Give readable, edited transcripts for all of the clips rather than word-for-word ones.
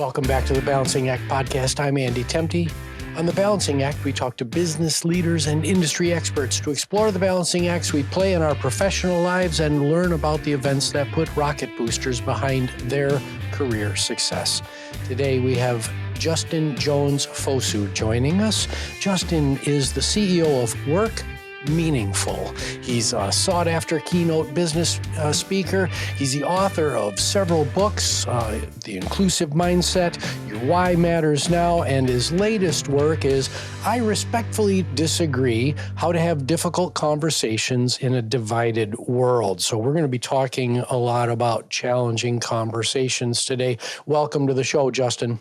Welcome back to the Balancing Act podcast. I'm Andy Temte. On the Balancing Act, we talk to business leaders and industry experts to explore the balancing acts we play in our professional lives and learn about the events that put rocket boosters behind their career success. Today, we have Justin Jones-Fosu joining us. Justin is the CEO of Work Meaningful. He's a sought-after keynote business speaker. He's the author of several books, The Inclusive Mindset, Your Why Matters Now, and his latest work is I Respectfully Disagree, How to Have Difficult Conversations in a Divided World. So we're going to be talking a lot about challenging conversations today. Welcome to the show, Justin.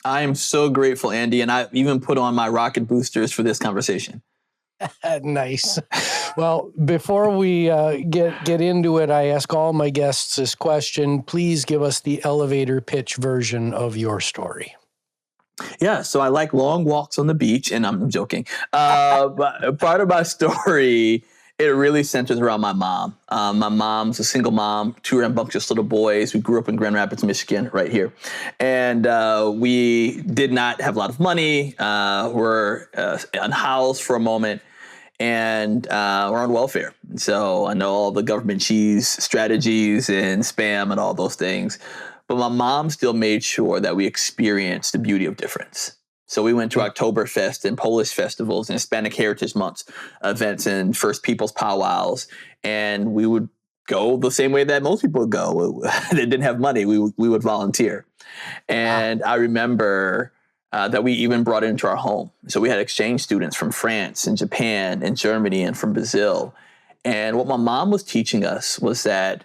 I am so grateful, Andy, and I even put on my rocket boosters for this conversation. Nice. Well, before we get into it, I ask all my guests this question. Please give us the elevator pitch version of your story. Yeah, so I like long walks on the beach, and I'm joking. But part of my story, it really centers around my mom. My mom's a single mom, two rambunctious little boys. We grew up in Grand Rapids, Michigan, right here. And we did not have a lot of money. We're unhoused for a moment. And we're on welfare. So I know all the government cheese strategies and spam and all those things. But my mom still made sure that we experienced the beauty of difference. So we went to Oktoberfest and Polish festivals and Hispanic Heritage Month events and First Peoples powwows. And we would go the same way that most people go. They didn't have money. We would volunteer. And I remember that we even brought it into our home. So we had exchange students from France and Japan and Germany and from Brazil. And what my mom was teaching us was that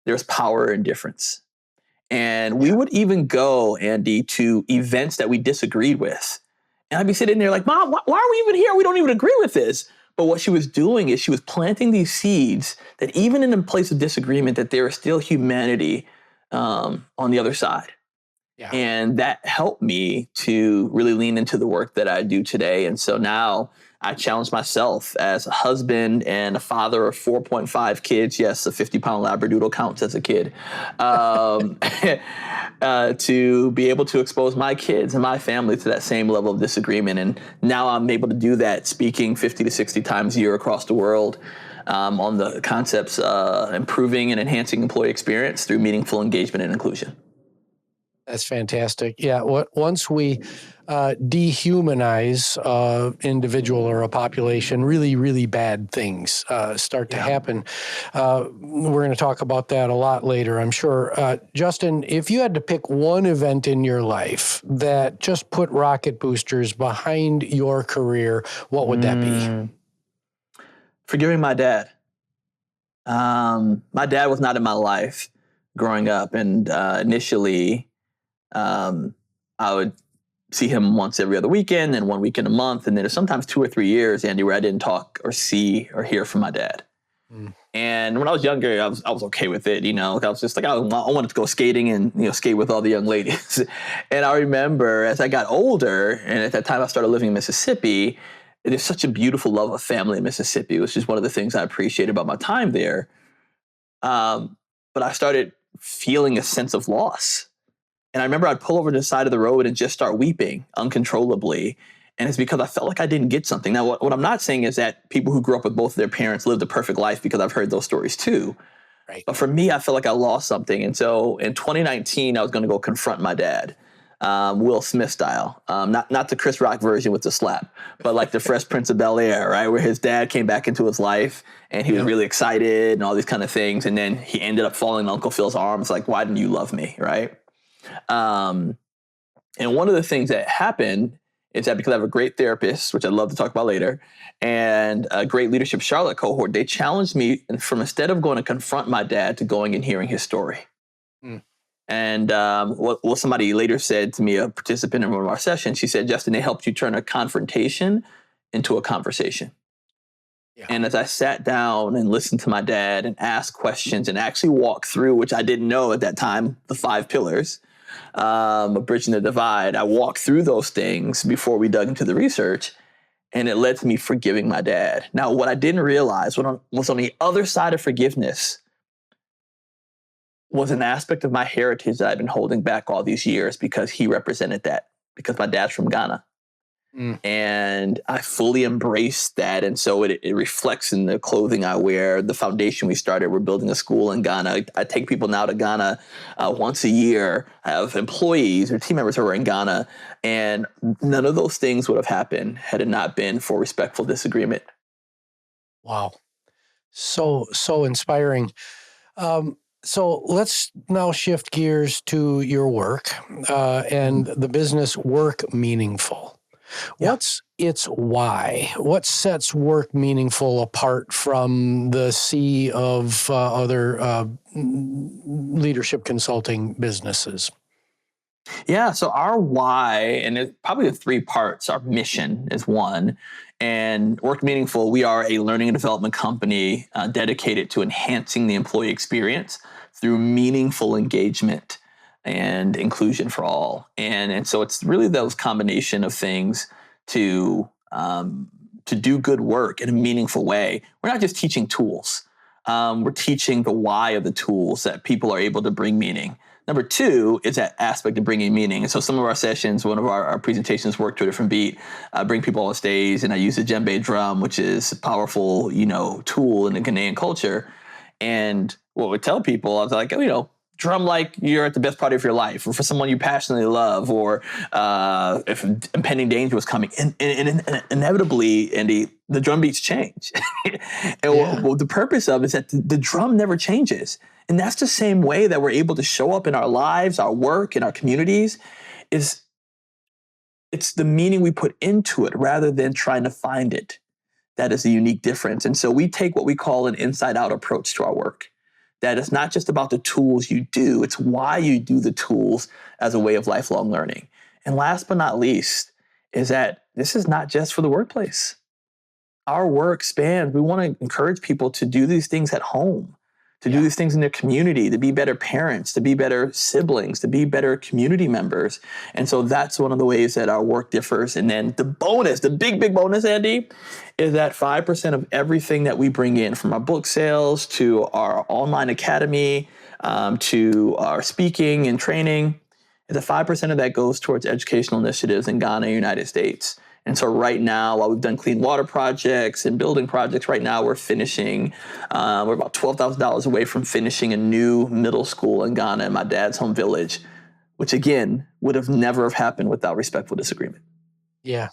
there's power in difference. And we would even go, Andy, to events that we disagreed with. And I'd be sitting there like, Mom, why are we even here? We don't even agree with this. But what she was doing is she was planting these seeds that even in a place of disagreement, that there is still humanity on the other side. Yeah. And that helped me to really lean into the work that I do today. And so now I challenge myself as a husband and a father of 4.5 kids. Yes, a 50-pound Labradoodle counts as a kid. To be able to expose my kids and my family to that same level of disagreement. And now I'm able to do that speaking 50 to 60 times a year across the world on the concepts improving and enhancing employee experience through meaningful engagement and inclusion. That's fantastic. Yeah, once we dehumanize individual or a population, really, really bad things start to happen. We're going to talk about that a lot later, I'm sure. Justin, if you had to pick one event in your life that just put rocket boosters behind your career, what would that be? Forgiving my dad. My dad was not in my life growing up, and initially, I would see him once every other weekend and 1 weekend a month. And then there's sometimes 2 or 3 years, Andy, where I didn't talk or see or hear from my dad. And when I was younger, I was okay with it. You know, I was just like, I wanted to go skating and, skate with all the young ladies. And I remember as I got older, and at that time I started living in Mississippi, there's such a beautiful love of family in Mississippi, which is one of the things I appreciate about my time there. But I started feeling a sense of loss. And I remember I'd pull over to the side of the road and just start weeping uncontrollably. And it's because I felt like I didn't get something. Now, what I'm not saying is that people who grew up with both of their parents lived a perfect life, because I've heard those stories too. Right. But for me, I felt like I lost something. And so in 2019, I was going to go confront my dad, Will Smith style. Not the Chris Rock version with the slap, but like the Fresh Prince of Bel-Air, right? Where his dad came back into his life and he was really excited and all these kind of things. And then he ended up falling in Uncle Phil's arms. Like, why didn't you love me? Right. And one of the things that happened is that because I have a great therapist, which I'd love to talk about later, and a great Leadership Charlotte cohort, they challenged me from, instead of going to confront my dad, to going and hearing his story. And what somebody later said to me, a participant in one of our sessions, she said, Justin, they helped you turn a confrontation into a conversation. Yeah. And as I sat down and listened to my dad and asked questions and actually walked through, which I didn't know at that time, the 5 pillars, bridging the divide, I walked through those things before we dug into the research, and it led to me forgiving my dad. Now, what I didn't realize was on the other side of forgiveness was an aspect of my heritage that I've been holding back all these years because he represented that, because my dad's from Ghana. And I fully embraced that. And so it reflects in the clothing I wear, the foundation we started. We're building a school in Ghana. I take people now to Ghana once a year. I have employees or team members who are in Ghana. And none of those things would have happened had it not been for respectful disagreement. Wow. So inspiring. So let's now shift gears to your work and the business Work Meaningful. Yeah. What's its why? What sets Work Meaningful apart from the sea of other leadership consulting businesses? Yeah, so our why, and it's probably the three parts. Our mission is one, and Work Meaningful, we are a learning and development company dedicated to enhancing the employee experience through meaningful engagement and inclusion for all. And so it's really those combination of things to do good work in a meaningful way. We're not just teaching tools. We're teaching the why of the tools that people are able to bring meaning. Number two is that aspect of bringing meaning. And so some of our sessions, one of our presentations work to a different beat, bring people on stage, and I use the djembe drum, which is a powerful, tool in the Ghanaian culture. And what we tell people, I was like, drum like you're at the best party of your life, or for someone you passionately love, or if impending danger was coming. And inevitably, Andy, the drum beats change. And what the purpose of is that the drum never changes. And that's the same way that we're able to show up in our lives, our work, in our communities. It's the meaning we put into it rather than trying to find it. That is the unique difference. And so we take what we call an inside-out approach to our work. That it's not just about the tools you do, it's why you do the tools as a way of lifelong learning. And last but not least is that this is not just for the workplace. Our work spans, we want to encourage people to do these things at home, to do these things in their community, to be better parents, to be better siblings, to be better community members. And so that's one of the ways that our work differs. And then the bonus, the big bonus, Andy, is that 5% of everything that we bring in, from our book sales to our online academy, to our speaking and training, the 5% of that goes towards educational initiatives in Ghana and United States. And so right now, while we've done clean water projects and building projects, right now we're finishing, we're about $12,000 away from finishing a new middle school in Ghana in my dad's home village, which again, would have never have happened without respectful disagreement. Yeah.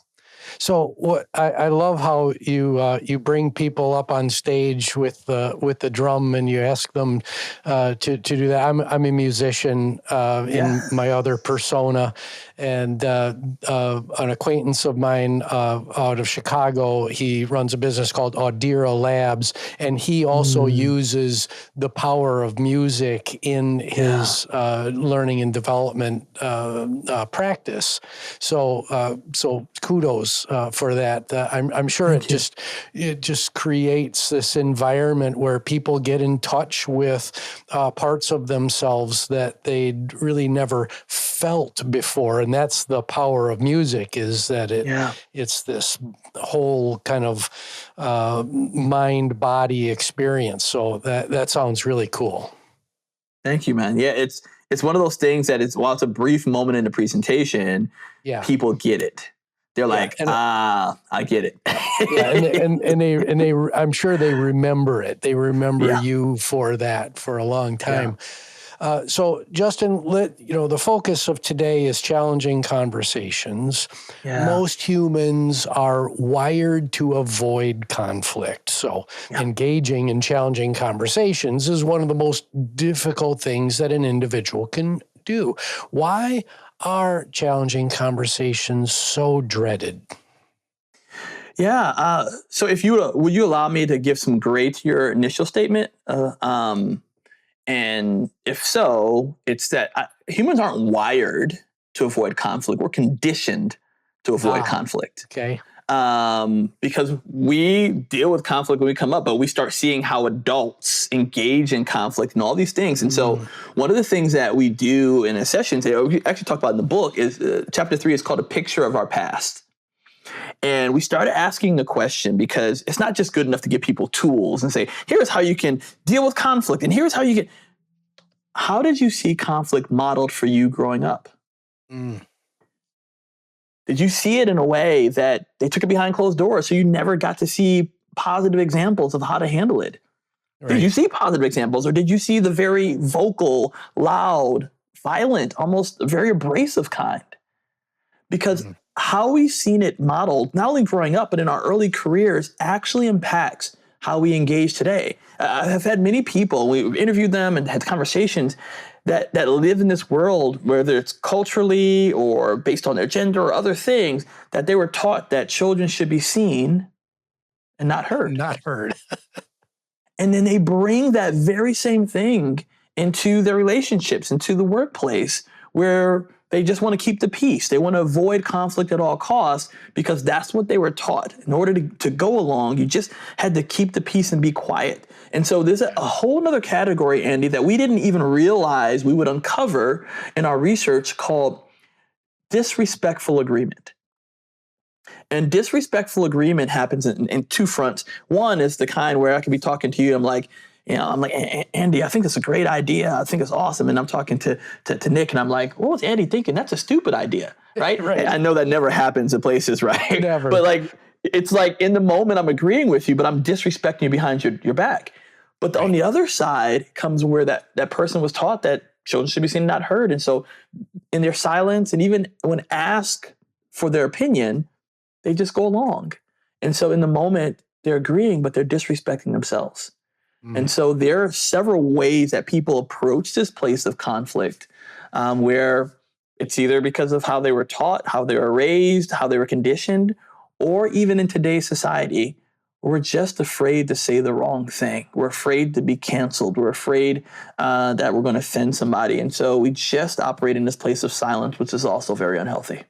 So what I love how you bring people up on stage with the drum and you ask them to do that. I'm a musician in my other persona, and an acquaintance of mine out of Chicago, he runs a business called Audira Labs, and he also uses the power of music in his learning and development practice. So kudos for that. I'm sure it just creates this environment where people get in touch with parts of themselves that they'd really never felt before, and that's the power of music. Is that it's this whole kind of mind-body experience. So that sounds really cool. Thank you, man. Yeah, it's one of those things that while it's a brief moment in the presentation, people get it. They're like, I get it. and they I'm sure they remember it. They remember you for that for a long time. So Justin, the focus of today is challenging conversations. Most humans are wired to avoid conflict. So engaging in challenging conversations is one of the most difficult things that an individual can do. Why are challenging conversations so dreaded? So would you allow me to give some gray to your initial statement? And if so, it's that humans aren't wired to avoid conflict. We're conditioned to avoid conflict. Okay. Because we deal with conflict when we come up, but we start seeing how adults engage in conflict and all these things. And so one of the things that we do in a session today, or we actually talk about in the book, is chapter 3 is called A Picture of Our Past. And we started asking the question because it's not just good enough to give people tools and say, here's how you can deal with conflict and here's how you can. how did you see conflict modeled for you growing up? Mm. Did you see it in a way that they took it behind closed doors, so you never got to see positive examples of how to handle it? Right. Did you see positive examples, or did you see the very vocal, loud, violent, almost very abrasive kind? Because how we've seen it modeled, not only growing up, but in our early careers, actually impacts how we engage today. I've had many people, we've interviewed them and had conversations that live in this world, whether it's culturally or based on their gender or other things, that they were taught that children should be seen and not heard. Not heard. And then they bring that very same thing into their relationships, into the workplace, where they just want to keep the peace. They want to avoid conflict at all costs because that's what they were taught. In order to go along, you just had to keep the peace and be quiet. And so there's a whole other category, Andy, that we didn't even realize we would uncover in our research called disrespectful agreement. And disrespectful agreement happens in two fronts. One is the kind where I could be talking to you. I'm like, Andy, I think that's a great idea. I think it's awesome. And I'm talking to Nick, and I'm like, what was Andy thinking? That's a stupid idea, right? Right. I know that never happens in places, right? Never. But like, it's like in the moment I'm agreeing with you, but I'm disrespecting you behind your back. But on the other side comes where that person was taught that children should be seen and not heard. And so in their silence, and even when asked for their opinion, they just go along. And so in the moment, they're agreeing, but they're disrespecting themselves. And so there are several ways that people approach this place of conflict, where it's either because of how they were taught, how they were raised, how they were conditioned, or even in today's society, we're just afraid to say the wrong thing. We're afraid to be canceled. We're afraid that we're going to offend somebody. And so we just operate in this place of silence, which is also very unhealthy.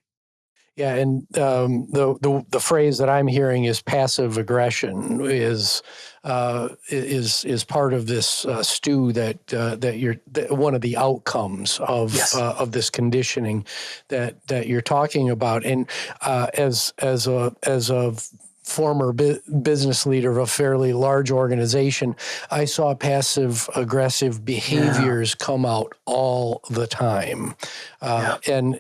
Yeah, and the phrase that I'm hearing is passive aggression is part of this stew that one of the outcomes of of this conditioning that you're talking about. And as a former business leader of a fairly large organization, I saw passive aggressive behaviors come out all the time. And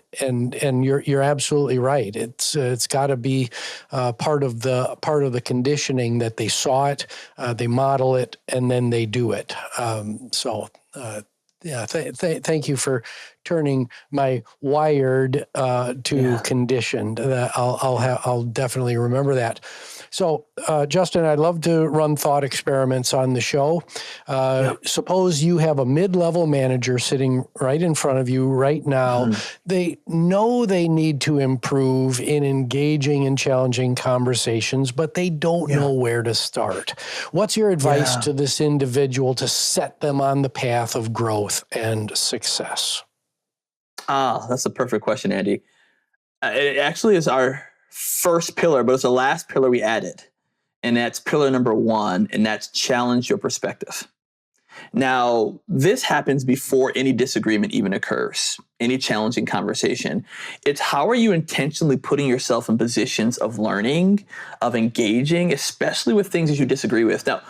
you're absolutely right. It's got to be part of the conditioning that they saw it, they model it, and then they do it. Thank you for turning my wired to conditioned. I'll definitely remember that. So, Justin, I'd love to run thought experiments on the show. Suppose you have a mid-level manager sitting right in front of you right now. They know they need to improve in engaging in challenging conversations, but they don't know where to start. What's your advice to this individual to set them on the path of growth and success? That's a perfect question, Andy. It actually is our first pillar, but it's the last pillar we added. And that's pillar number 1, and that's challenge your perspective. Now, this happens before any disagreement even occurs, any challenging conversation. It's how are you intentionally putting yourself in positions of learning, of engaging, especially with things that you disagree with. Now,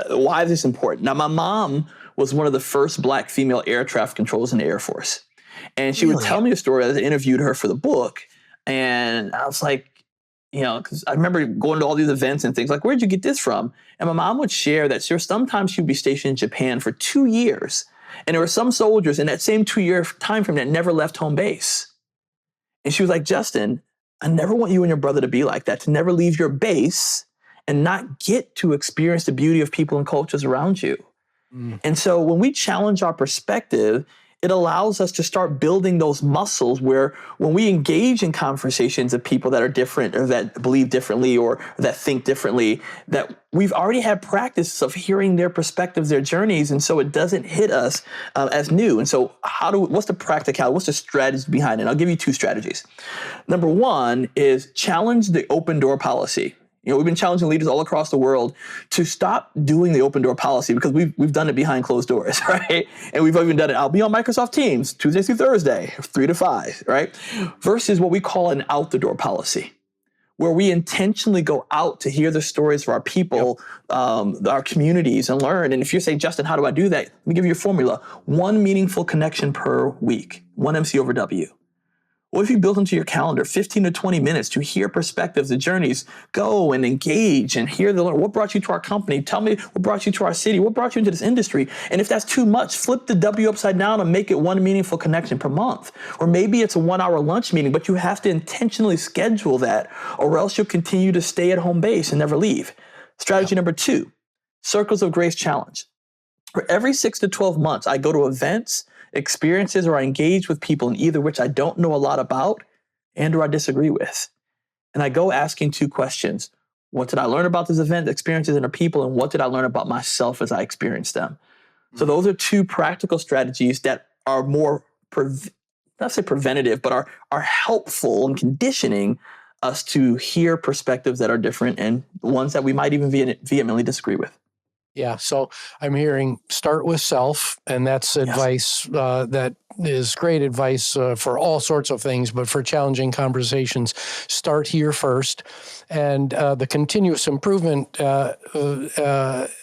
why is this important? Now, my mom was one of the first Black female air traffic controllers in the Air Force. And she would tell me a story as I interviewed her for the book. And I was like, because I remember going to all these events and things like, where'd you get this from? And my mom would share that sometimes she would be stationed in Japan for 2 years. And there were some soldiers in that same 2-year time frame that never left home base. And she was like, Justin, I never want you and your brother to be like that, to never leave your base and not get to experience the beauty of people and cultures around you. And so when we challenge our perspective, it allows us to start building those muscles where when we engage in conversations of people that are different or that believe differently or that think differently, that we've already had practice of hearing their perspectives, their journeys, and so it doesn't hit us as new. And so what's the practicality, what's the strategy behind it? I'll give you 2 strategies. Number 1 is challenge the open door policy. We've been challenging leaders all across the world to stop doing the open door policy because we've done it behind closed doors, right? And we've even done it. I'll be on Microsoft Teams Tuesday through Thursday, 3 to 5, right? Versus what we call an out the door policy, where we intentionally go out to hear the stories of our people, our communities, and learn. And if you're saying, Justin, how do I do that? Let me give you a formula. One meaningful connection per week, one MC over W. What if you build into your calendar 15 to 20 minutes to hear perspectives, the journeys, go and engage and hear what brought you to our company? Tell me what brought you to our city? What brought you into this industry? And if that's too much, flip the W upside down and make it one meaningful connection per month. Or maybe it's a 1 hour lunch meeting, but you have to intentionally schedule that, or else you'll continue to stay at home base and never leave. Strategy number 2, Circles of Grace Challenge. For every 6 to 12 months, I go to events, experiences, or I engage with people in either which I don't know a lot about and or I disagree with. And I go asking 2 questions. What did I learn about this event, experiences, and the people? And what did I learn about myself as I experienced them? So those are 2 practical strategies that are more, not say preventative, but are helpful in conditioning us to hear perspectives that are different and ones that we might even vehemently disagree with. Yeah. So I'm hearing start with self, and that's advice that is great advice for all sorts of things, but for challenging conversations, start here first. And the continuous improvement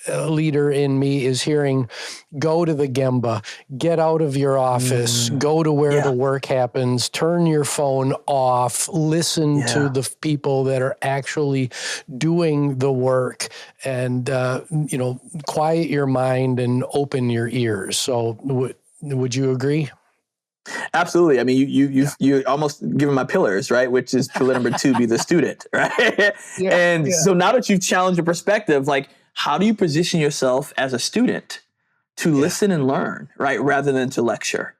leader in me is hearing, go to the Gemba, get out of your office, go to where the work happens, turn your phone off, listen to the people that are actually doing the work, and, quiet your mind and open your ears. So would you agree? Absolutely. I mean, you almost given my pillars, right? Which is pillar number 2, be the student, right? So now that you've challenged your perspective, like, how do you position yourself as a student to listen and learn, right? Rather than to lecture.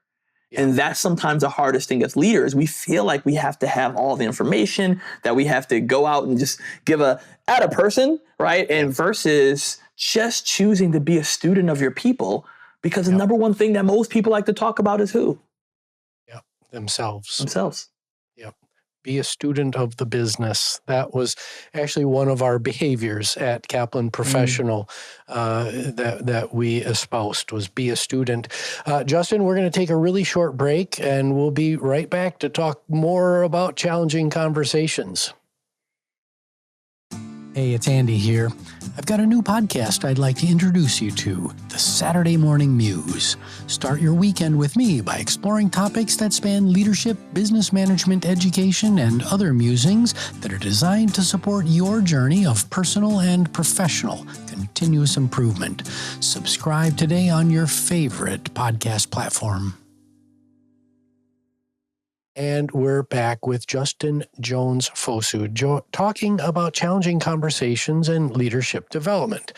And that's sometimes the hardest thing as leaders. We feel like we have to have all the information, that we have to go out and just give at a person, right? And versus just choosing to be a student of your people, because the number one thing that most people like to talk about is who? Themselves. Yep. Be a student of the business. That was actually one of our behaviors at Kaplan Professional that we espoused, was be a student. Justin, we're going to take a really short break, and we'll be right back to talk more about challenging conversations. Hey, it's Andy here. I've got a new podcast I'd like to introduce you to, The Saturday Morning Muse. Start your weekend with me by exploring topics that span leadership, business management, education, and other musings that are designed to support your journey of personal and professional continuous improvement. Subscribe today on your favorite podcast platform. And we're back with Justin Jones-Fosu, talking about challenging conversations and leadership development.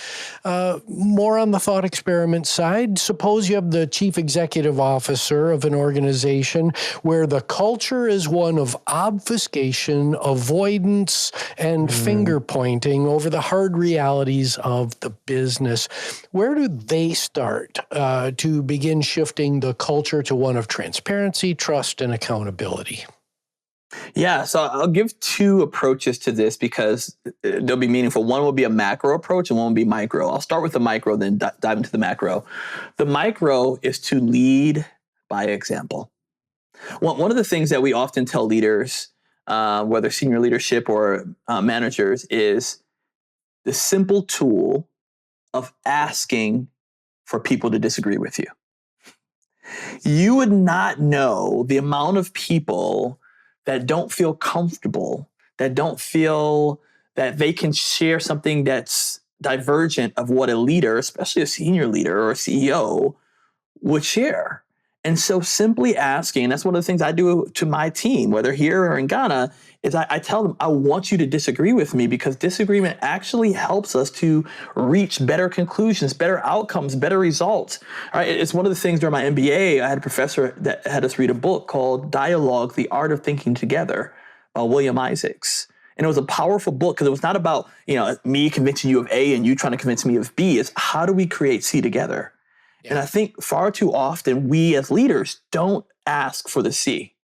More on the thought experiment side, suppose you have the chief executive officer of an organization where the culture is one of obfuscation, avoidance, and finger pointing over the hard realities of the business. Where do they start to begin shifting the culture to one of transparency, trust, and accountability? Yeah, so I'll give 2 approaches to this because they'll be meaningful. One will be a macro approach and one will be micro. I'll start with the micro, then dive into the macro. The micro is to lead by example. One of the things that we often tell leaders, whether senior leadership or managers, is the simple tool of asking for people to disagree with you. You would not know the amount of people that don't feel comfortable, that don't feel that they can share something that's divergent of what a leader, especially a senior leader or a CEO, would share. And so simply asking, and that's one of the things I do to my team, whether here or in Ghana, is I tell them, I want you to disagree with me because disagreement actually helps us to reach better conclusions, better outcomes, better results. All right, it's one of the things during my MBA, I had a professor that had us read a book called Dialogue, The Art of Thinking Together by William Isaacs. And it was a powerful book because it was not about, me convincing you of A and you trying to convince me of B. It's how do we create C together? Yeah. And I think far too often we as leaders don't ask for the C.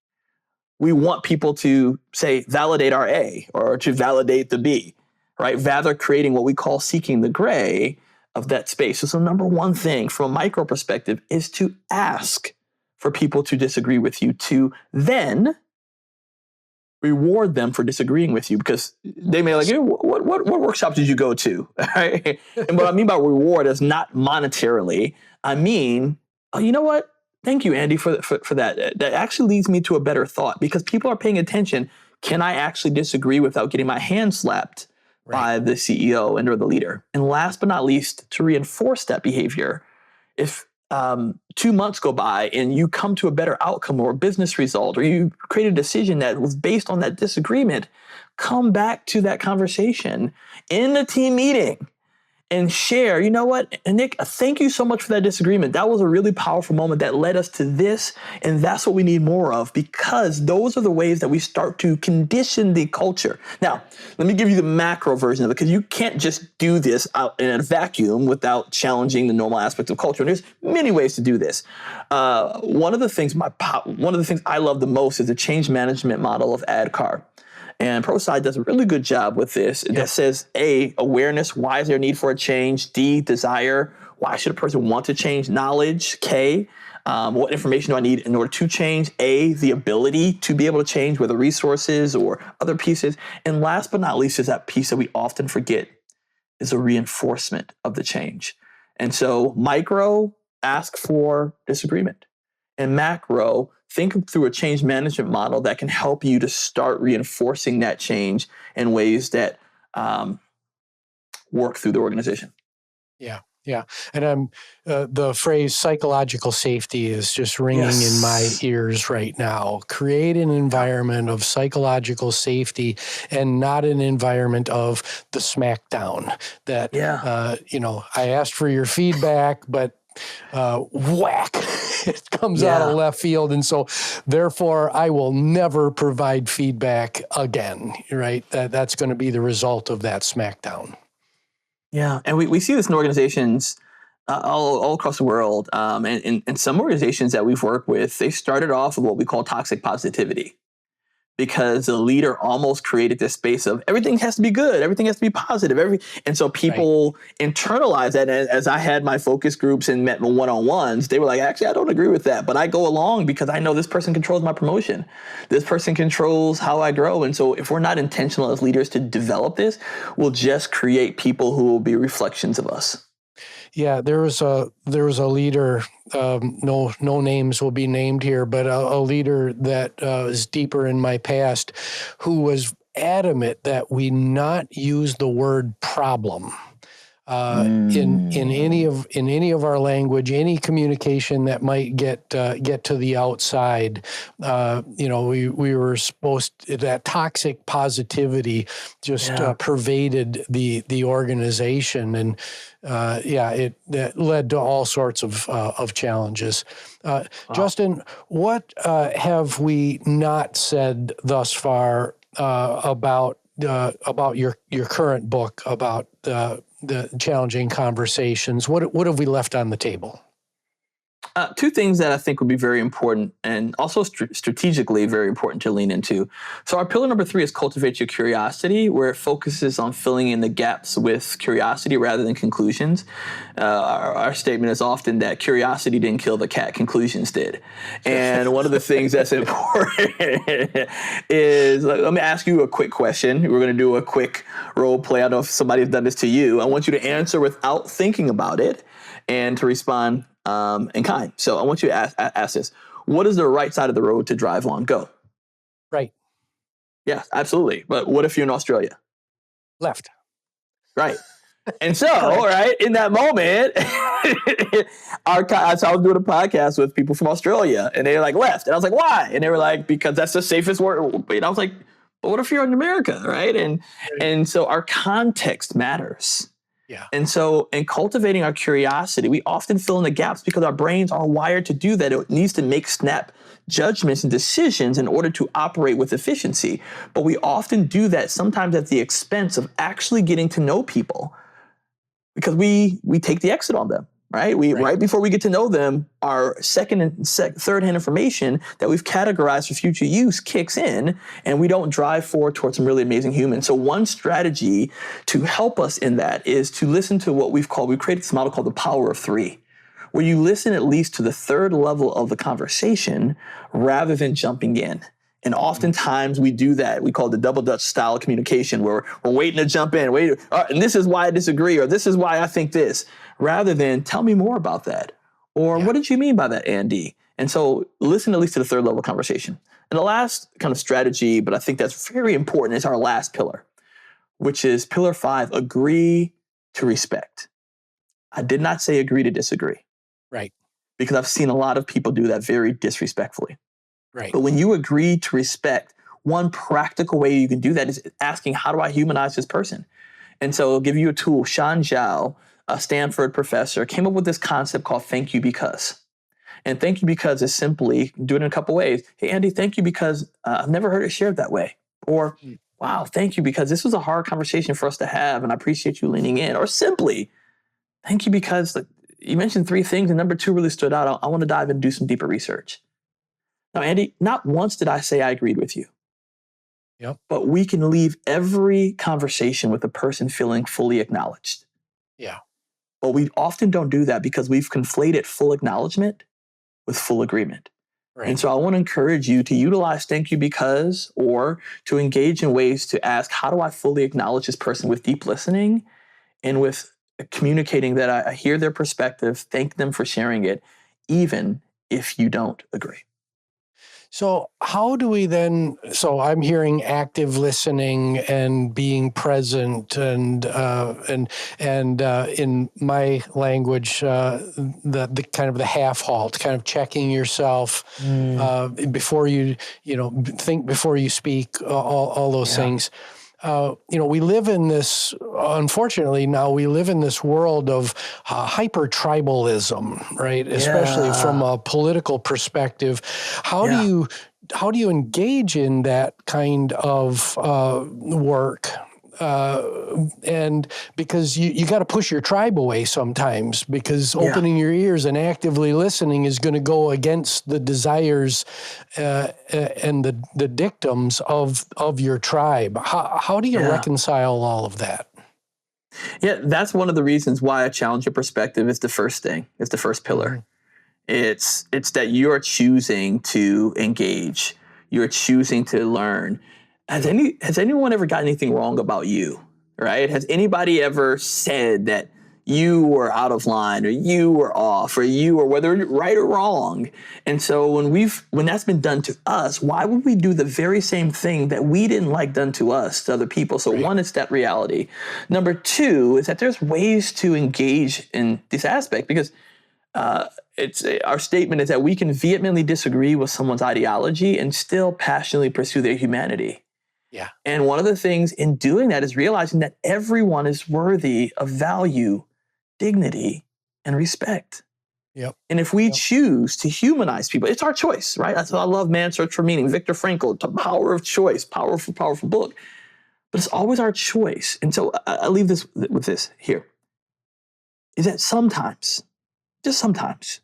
We want people to say, validate our A or to validate the B, right? Rather creating what we call seeking the gray of that space. So number one thing from a micro perspective is to ask for people to disagree with you, to then reward them for disagreeing with you, because they may like, what workshop did you go to? Right? And what I mean by reward is not monetarily. I mean, oh, you know what? Thank you, Andy, for that. That actually leads me to a better thought, because people are paying attention. Can I actually disagree without getting my hand slapped by the CEO and or the leader? And last but not least, to reinforce that behavior, if 2 months go by and you come to a better outcome or a business result, or you create a decision that was based on that disagreement, come back to that conversation in the team meeting and share, you know what, Nick, thank you so much for that disagreement. That was a really powerful moment that led us to this, and that's what we need more of, because those are the ways that we start to condition the culture. Now, let me give you the macro version of it, because you can't just do this out in a vacuum without challenging the normal aspects of culture. And there's many ways to do this. One of the things I love the most is the change management model of ADKAR. And ProSci does a really good job with this. Yep. That says, A, awareness, why is there a need for a change? D, desire, why should a person want to change? Knowledge, K, what information do I need in order to change? A, the ability to be able to change, whether resources or other pieces. And last but not least is that piece that we often forget, is a reinforcement of the change. And so micro, ask for disagreement. And macro, think through a change management model that can help you to start reinforcing that change in ways that work through the organization. Yeah. And the phrase psychological safety is just ringing in my ears right now. Create an environment of psychological safety and not an environment of the smackdown that, I asked for your feedback, but whack, it comes out of left field. And so therefore I will never provide feedback again, right? That's going to be the result of that smackdown. Yeah. And we see this in organizations all across the world. And some organizations that we've worked with, they started off with what we call toxic positivity, because the leader almost created this space of everything has to be good, everything has to be positive. And so people internalize that. And as I had my focus groups and met one-on-ones, they were like, actually, I don't agree with that, but I go along because I know this person controls my promotion. This person controls how I grow. And so if we're not intentional as leaders to develop this, we'll just create people who will be reflections of us. Yeah, there was a leader, no names will be named here, but a leader that is deeper in my past, who was adamant that we not use the word problem in any of our language, any communication that might get to the outside. We were supposed to, that toxic positivity just pervaded the organization, and that led to all sorts of challenges. Justin, what have we not said thus far about your current book, about the challenging conversations? What have we left on the table? Two things that I think would be very important, and also strategically very important to lean into. So our pillar number 3 is cultivate your curiosity, where it focuses on filling in the gaps with curiosity rather than conclusions. Our statement is often that curiosity didn't kill the cat, conclusions did. And one of the things that's important is, let me ask you a quick question. We're going to do a quick role play. I don't know if somebody's done this to you. I want you to answer without thinking about it and to respond in kind. So I want you to ask this. What is the right side of the road to drive on? Go. Right. Yeah, absolutely. But what if you're in Australia? Left. Right. And so, right, in that moment, I was doing a podcast with people from Australia, and they were like, left. And I was like, why? And they were like, because that's the safest word. And I was like, but what if you're in America, right? And so our context matters. Yeah. And so in cultivating our curiosity, we often fill in the gaps because our brains are wired to do that. It needs to make snap judgments and decisions in order to operate with efficiency. But we often do that sometimes at the expense of actually getting to know people, because we take the exit on them. Right? Right before we get to know them, our second and third-hand information that we've categorized for future use kicks in, and we don't drive forward towards some really amazing humans. So one strategy to help us in that is to listen to what we've created this model called the power of 3, where you listen at least to the third level of the conversation rather than jumping in. And oftentimes we do that. We call it the double Dutch style of communication, where we're waiting to jump in, and this is why I disagree, or this is why I think this, rather than tell me more about that. Or what did you mean by that, Andy? And so listen at least to the third level conversation. And the last kind of strategy, but I think that's very important, is our last pillar, which is pillar 5, agree to respect. I did not say agree to disagree. Right. Because I've seen a lot of people do that very disrespectfully. Right. But when you agree to respect, one practical way you can do that is asking, how do I humanize this person? And so I'll give you a tool. Shan Zhao, a Stanford professor, came up with this concept called thank you because. And thank you because is simply, do it in a couple ways. Hey, Andy, thank you because I've never heard it shared that way. Or, wow, thank you because this was a hard conversation for us to have and I appreciate you leaning in. Or simply, thank you because you mentioned 3 things and number 2 really stood out. I want to dive in and do some deeper research. Now, Andy, not once did I say I agreed with you. Yep. But we can leave every conversation with a person feeling fully acknowledged. Yeah. But we often don't do that because we've conflated full acknowledgement with full agreement. Right. And so I want to encourage you to utilize thank you because, or to engage in ways to ask, how do I fully acknowledge this person with deep listening and with communicating that I hear their perspective, thank them for sharing it, even if you don't agree. So how do we then, so I'm hearing active listening and being present and in my language, the kind of the half halt, kind of checking yourself before you think before you speak, all those things. We live in this, unfortunately now we live in this world of hyper tribalism, right? Especially from a political perspective. How do you engage in that kind of work? And because you got to push your tribe away sometimes, because opening your ears and actively listening is going to go against the desires and the dictums of your tribe. How do you reconcile all of that? Yeah, that's one of the reasons why I challenge your perspective is the first thing. It's the first pillar. Mm-hmm. It's that you're choosing to engage. You're choosing to learn. Has anyone ever got anything wrong about you, right? Has anybody ever said that you were out of line or you were off or you, or whether you're right or wrong? And so when that's been done to us, why would we do the very same thing that we didn't like done to us to other people? So one, it's that reality. Number 2 is that there's ways to engage in this aspect, because our statement is that we can vehemently disagree with someone's ideology and still passionately pursue their humanity. Yeah. And one of the things in doing that is realizing that everyone is worthy of value, dignity, and respect. Yep. And if we choose to humanize people, it's our choice, right? That's why I love Man's Search for Meaning. Viktor Frankl, The Power of Choice, powerful, powerful book. But it's always our choice. And so I leave this with this here, is that sometimes, just sometimes,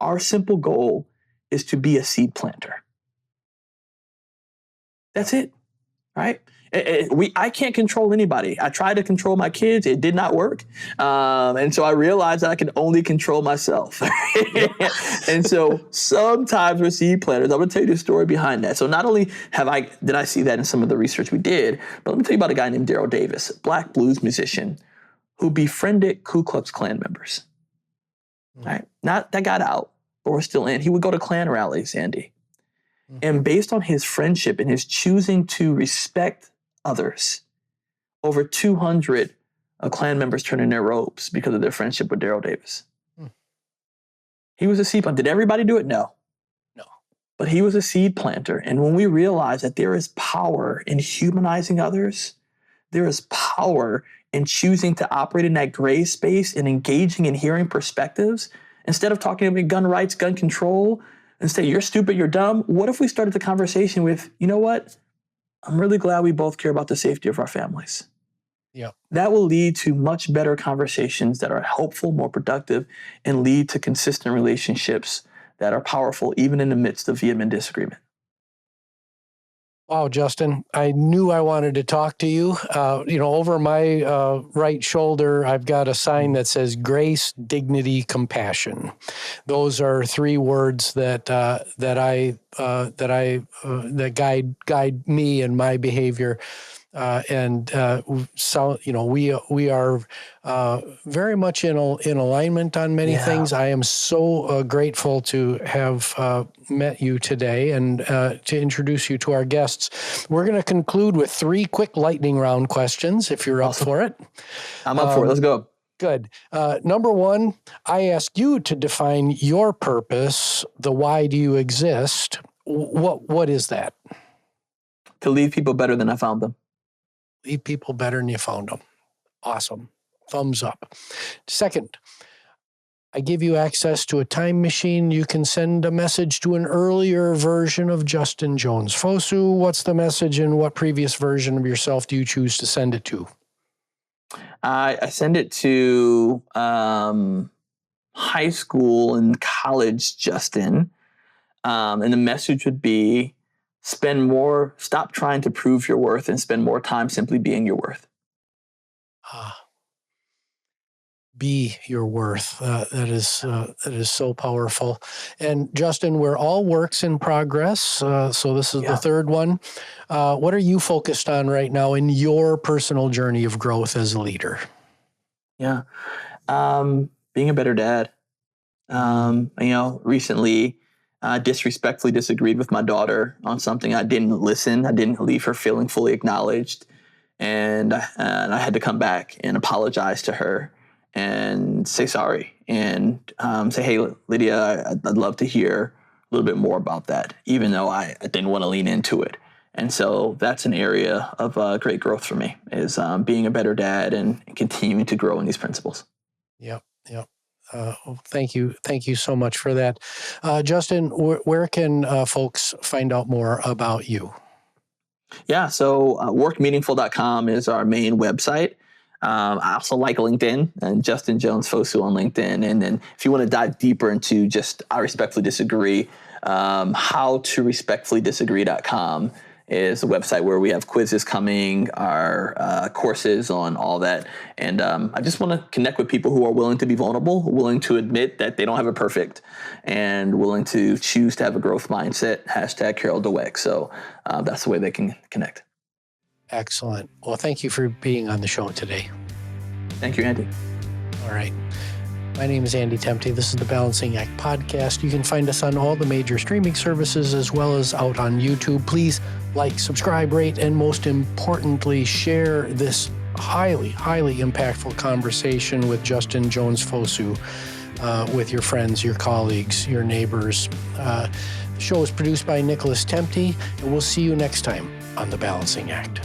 our simple goal is to be a seed planter. That's it, right? I can't control anybody. I tried to control my kids. It did not work. And so I realized that I can only control myself. And so sometimes we're seed planters. I'm going to tell you the story behind that. So not only did I see that in some of the research we did, but let me tell you about a guy named Daryl Davis, a Black blues musician who befriended Ku Klux Klan members. Right? Not that got out, but we're still in. He would go to Klan rallies, Andy. And based on his friendship and his choosing to respect others, over 200 Klan members turned in their robes because of their friendship with Daryl Davis. He was a seed planter. Did everybody do it? No. But he was a seed planter. And when we realize that there is power in humanizing others, there is power in choosing to operate in that gray space and engaging and hearing perspectives, instead of talking about gun rights, gun control, and say, you're stupid, you're dumb. What if we started the conversation with, you know what? I'm really glad we both care about the safety of our families. Yeah. That will lead to much better conversations that are helpful, more productive, and lead to consistent relationships that are powerful, even in the midst of vehement disagreement. Wow, Justin, I knew I wanted to talk to you. Over my right shoulder, I've got a sign that says grace, dignity, compassion. Those are three words that guide me and my behavior. We are very much in alignment on many things. I am so grateful to have met you today and to introduce you to our guests. We're going to conclude with 3 quick lightning round questions, if you're up for it. I'm up for it. Let's go. Good. Number 1, I ask you to define your purpose. The why do you exist? What is that? To leave people better than I found them. Leave people better than you found them. Awesome. Thumbs up. Second, I give you access to a time machine. You can send a message to an earlier version of Justin Jones-Fosu. What's the message and what previous version of yourself do you choose to send it to? I send it to high school and college Justin. And the message would be, stop trying to prove your worth and spend more time simply being your worth. Be your worth. That is so powerful. And Justin, we're all works in progress. So this is the third one. What are you focused on right now in your personal journey of growth as a leader? Yeah. Being a better dad. Recently, disrespectfully disagreed with my daughter on something. I didn't listen. I didn't leave her feeling fully acknowledged. And I had to come back and apologize to her and say sorry and say, hey, Lydia, I'd love to hear a little bit more about that, even though I didn't want to lean into it. And so that's an area of great growth for me, is being a better dad and continuing to grow in these principles. Yep. Thank you so much for that. Justin, where can folks find out more about you? Yeah, so workmeaningful.com is our main website. I also like LinkedIn and Justin Jones-Fosu on LinkedIn. And then if you want to dive deeper into just I respectfully disagree, howtorespectfullydisagree.com is a website where we have quizzes coming, our courses on all that. And I just want to connect with people who are willing to be vulnerable, willing to admit that they don't have it perfect, and willing to choose to have a growth mindset, #Carol Dweck. So that's the way they can connect. Excellent. Well, thank you for being on the show today. Thank you, Andy. All right. My name is Andy Temte. This is the Balancing Act podcast. You can find us on all the major streaming services as well as out on YouTube. Please like, subscribe, rate, and most importantly, share this highly, highly impactful conversation with Justin Jones-Fosu with your friends, your colleagues, your neighbors. The show is produced by Nicholas Temte, and we'll see you next time on the Balancing Act.